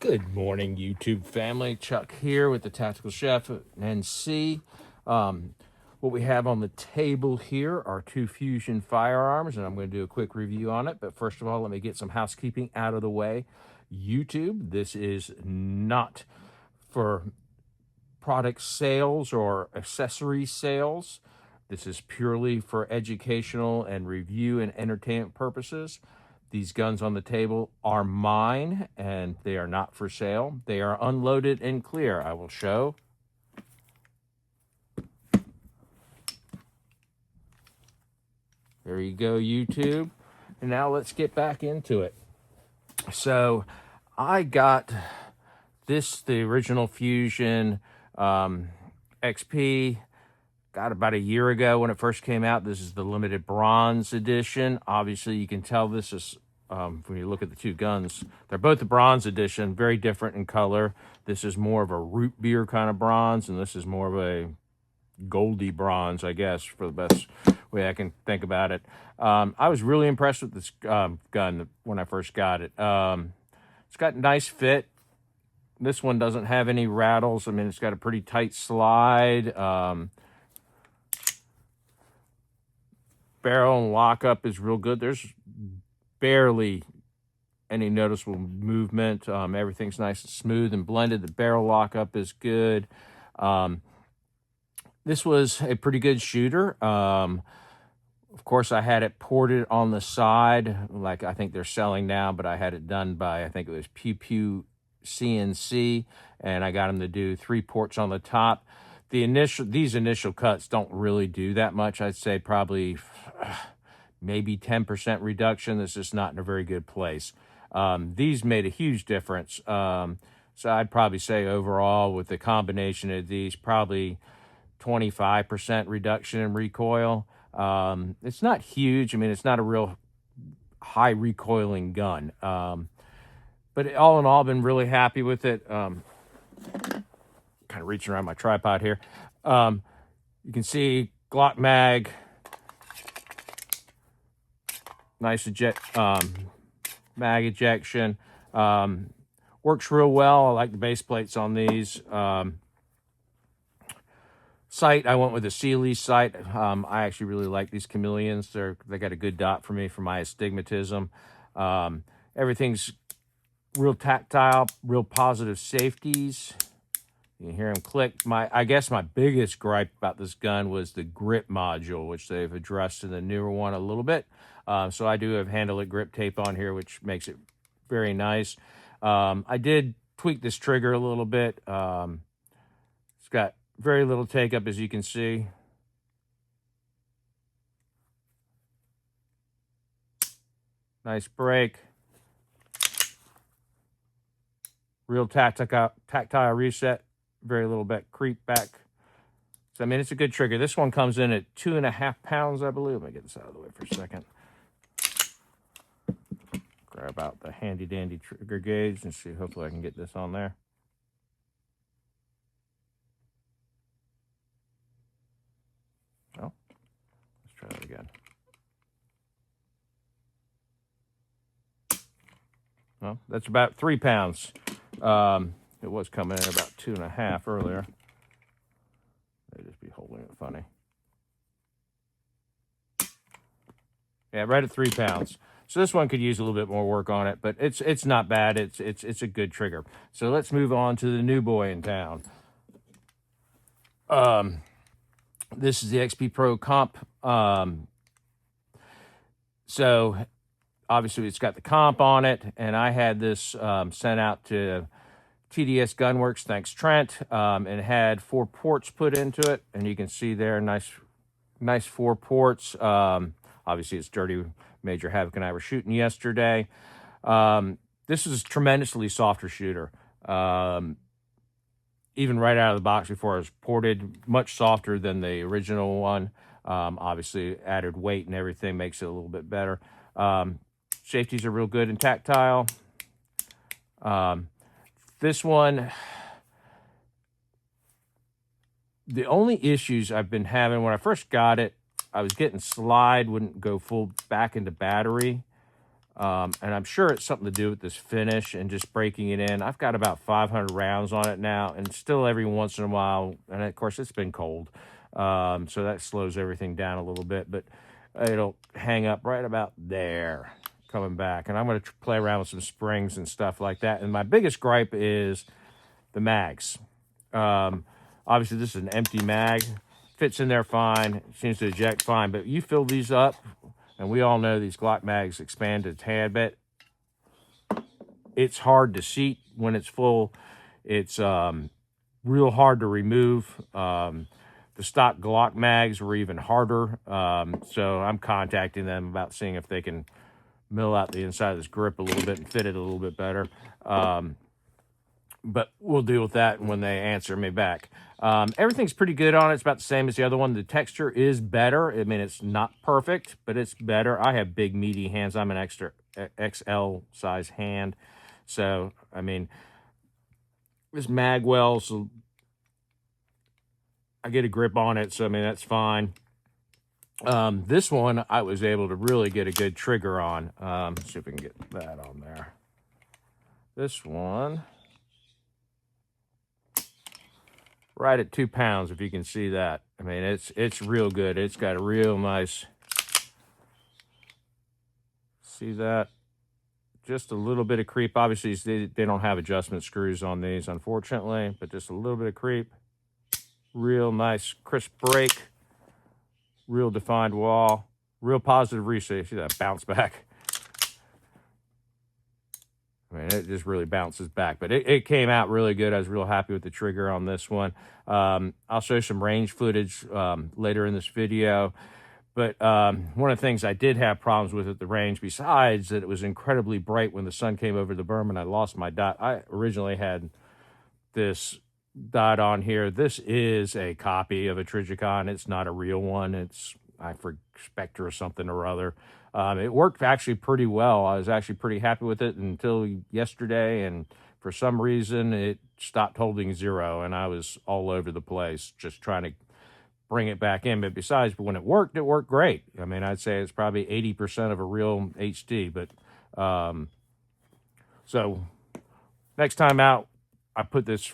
Good morning, YouTube family. Chuck here with the Tactical Chef at NC. What we have on the table here are two Fusion firearms, and I'm going to do a quick review on it. But first of all, let me get some housekeeping out of the way. YouTube, this is not for product sales or accessory sales. This is purely for educational and review and entertainment purposes. These guns on the table are mine and they are not for sale. They are unloaded and clear. I will show. There you go, YouTube. And now let's get back into it. So I got the original Fusion XP, got about a year ago when it first came out. This is the limited bronze edition. Obviously, you can tell this is, when you look at the two guns, they're both the bronze edition, very different in color. This is more of a root beer kind of bronze, and this is more of a goldy bronze, I guess, for the best way I can think about it. I was really impressed with this gun when I first got it. It's got a nice fit. This one doesn't have any rattles. I mean, it's got a pretty tight slide. Barrel and lockup is real good. There's barely any noticeable movement. Everything's nice and smooth and blended. The barrel lockup is good. This was a pretty good shooter. Of course, I had it ported on the side, like I think they're selling now, but I had it done by, I think it was Pew Pew CNC, and I got them to do 3 ports on the top. These initial cuts don't really do that much. I'd say probably maybe 10% reduction. This is not in a very good place. These made a huge difference. So I'd probably say overall with the combination of these, probably 25% reduction in recoil. It's not huge. I mean, it's not a real high recoiling gun. But all in all, I've been really happy with it. Kind of reaching around my tripod here. You can see Glock mag, nice mag ejection. Works real well. I like the base plates on these. Sight, I went with a Sealy sight. I actually really like these chameleons. They got a good dot for me for my astigmatism. Everything's real tactile, real positive safeties. You can hear them click. I guess my biggest gripe about this gun was the grip module, which they've addressed in the newer one a little bit. So I do have handle-it grip tape on here, which makes it very nice. I did tweak this trigger a little bit. It's got very little take up, as you can see. Nice break. Real tactile reset. Very little bit creep back. So, I mean, it's a good trigger. This one comes in at 2.5 pounds, I believe. Let me get this out of the way for a second. Grab out the handy dandy trigger gauge and see. Hopefully I can get this on there. Oh, let's try that again. Well, that's about 3 pounds. It was coming in about 2.5 earlier. They just be holding it funny. Yeah, right at 3 pounds. So this one could use a little bit more work on it, but it's not bad. It's a good trigger. So let's move on to the new boy in town. This is the XP Pro Comp. So obviously it's got the comp on it, and I had this sent out to TDS Gunworks, thanks Trent, and it had 4 ports put into it, and you can see there, nice 4 ports. Obviously it's dirty. Major Havoc and I were shooting yesterday. This is a tremendously softer shooter. Even right out of the box before it was ported, much softer than the original one. Obviously added weight and everything makes it a little bit better. Safeties are real good and tactile. This one, the only issues I've been having when I first got it, I was getting slide, wouldn't go full back into battery. And I'm sure it's something to do with this finish and just breaking it in. I've got about 500 rounds on it now, and still every once in a while, and of course it's been cold, so that slows everything down a little bit, but it'll hang up right about there coming back. And I'm going to play around with some springs and stuff like that. And my biggest gripe is the mags. Obviously this is an empty mag, fits in there fine, seems to eject fine, but you fill these up, and we all know these Glock mags expand a tad bit. It's hard to seat when it's full. It's real hard to remove. The stock Glock mags were even harder, so I'm contacting them about seeing if they can mill out the inside of this grip a little bit and fit it a little bit better. But we'll deal with that when they answer me back. Everything's pretty good on it. It's about the same as the other one. The texture is better. I mean, it's not perfect, but it's better. I have big, meaty hands. I'm an extra XL size hand. So, I mean, this magwell, so I get a grip on it. So, I mean, that's fine. This one, I was able to really get a good trigger on. Let's see if we can get that on there. This one, right at 2 pounds, if you can see that. I mean, it's real good. It's got a real nice, see that? Just a little bit of creep. Obviously, they don't have adjustment screws on these, unfortunately, but just a little bit of creep. Real nice, crisp break. Real defined wall. Real positive reset. See that bounce back? I mean, it just really bounces back, but it came out really good. I was real happy with the trigger on this one. I'll show you some range footage later in this video. But one of the things I did have problems with at the range, besides that it was incredibly bright when the sun came over the berm and I lost my dot. I originally had this dot on here. This is a copy of a Trigicon. It's not a real one. It's, I forget, Spectre or something or other. It worked actually pretty well. I was actually pretty happy with it until yesterday, and for some reason it stopped holding 0, and I was all over the place just trying to bring it back in. But besides, when it worked great. I mean, I'd say it's probably 80% of a real HD. But so next time out, I put this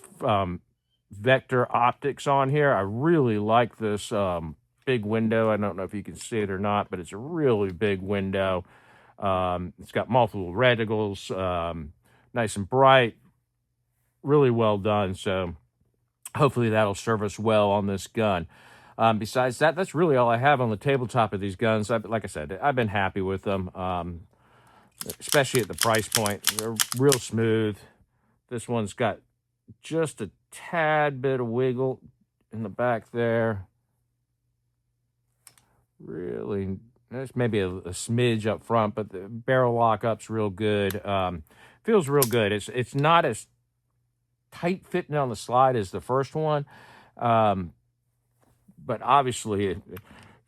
Vector optics on here. I really like this big window. I don't know if you can see it or not, but it's a really big window. It's got multiple reticles, nice and bright, really well done. So hopefully that'll serve us well on this gun. Besides that, that's really all I have on the tabletop of these guns. Like I said, I've been happy with them, especially at the price point. They're real smooth. This one's got just a tad bit of wiggle in the back there. Really, there's maybe a smidge up front, but the barrel lock-up's real good. Feels real good. It's not as tight fitting on the slide as the first one, but obviously,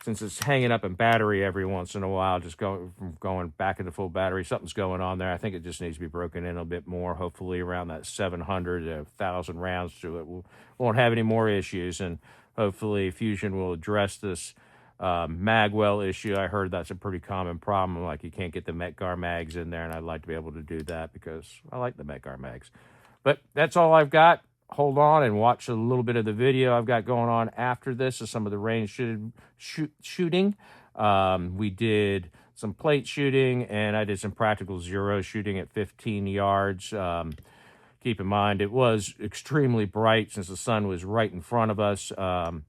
since it's hanging up in battery every once in a while, just going back into full battery, something's going on there. I think it just needs to be broken in a bit more, hopefully around that 700 to 1,000 rounds to it. We won't have any more issues, and hopefully Fusion will address this magwell issue. I heard that's a pretty common problem, like you can't get the Metgar mags in there, and I'd like to be able to do that because I like the Metgar mags. But that's all I've got. Hold on and watch a little bit of the video I've got going on after this of some of the range shooting. We did some plate shooting, and I did some practical zero shooting at 15 yards. Keep in mind, it was extremely bright since the sun was right in front of us. But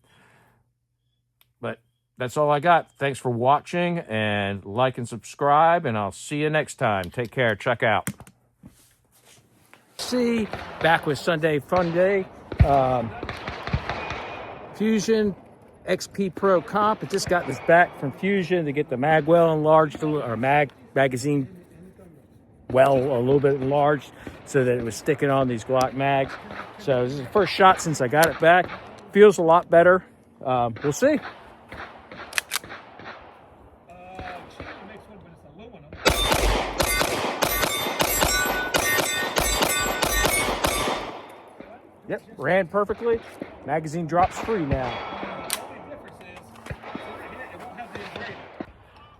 that's all I got. Thanks for watching, and like and subscribe, and I'll see you next time. Take care. Check out. Back with Sunday Fun Day. Fusion XP Pro Comp. I just got this back from Fusion to get the magwell enlarged, or magazine well a little bit enlarged so that it was sticking on these Glock mags. So this is the first shot since I got it back. Feels a lot better. We'll see. Yep, ran perfectly. Magazine drops free now.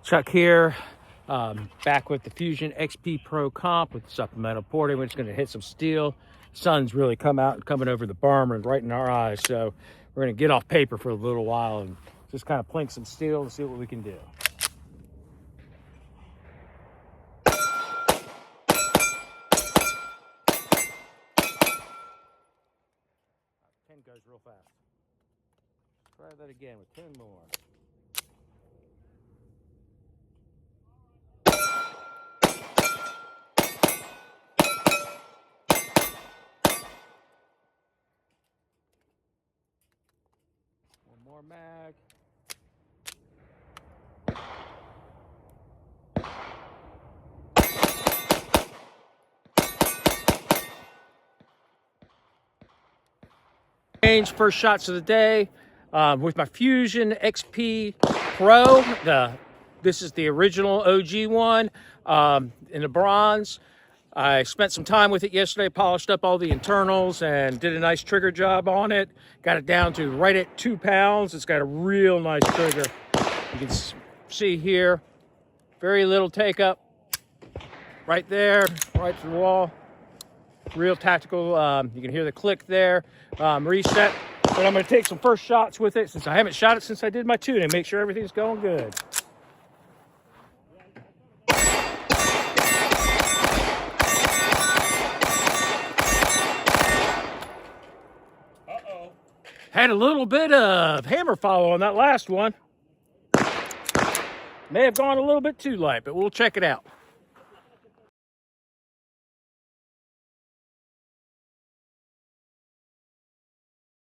Chuck here. Back with the Fusion XP Pro comp with supplemental porting. We're just going to hit some steel. Sun's really coming over the berm and right in our eyes. So we're going to get off paper for a little while and just kind of plink some steel and see what we can do. Goes real fast. Try that again with 10 more. One more mag. First shots of the day with my Fusion XP Pro. This is the original OG one in the bronze. I spent some time with it yesterday, polished up all the internals and did a nice trigger job on it. Got it down to right at 2 pounds. It's got a real nice trigger. You can see here, very little take up right there, right to the wall. Real tactical. You can hear the click there. Reset. But I'm going to take some first shots with it since I haven't shot it since I did my tuning. Make sure everything's going good. Had a little bit of hammer follow on that last one. May have gone a little bit too light, but we'll check it out.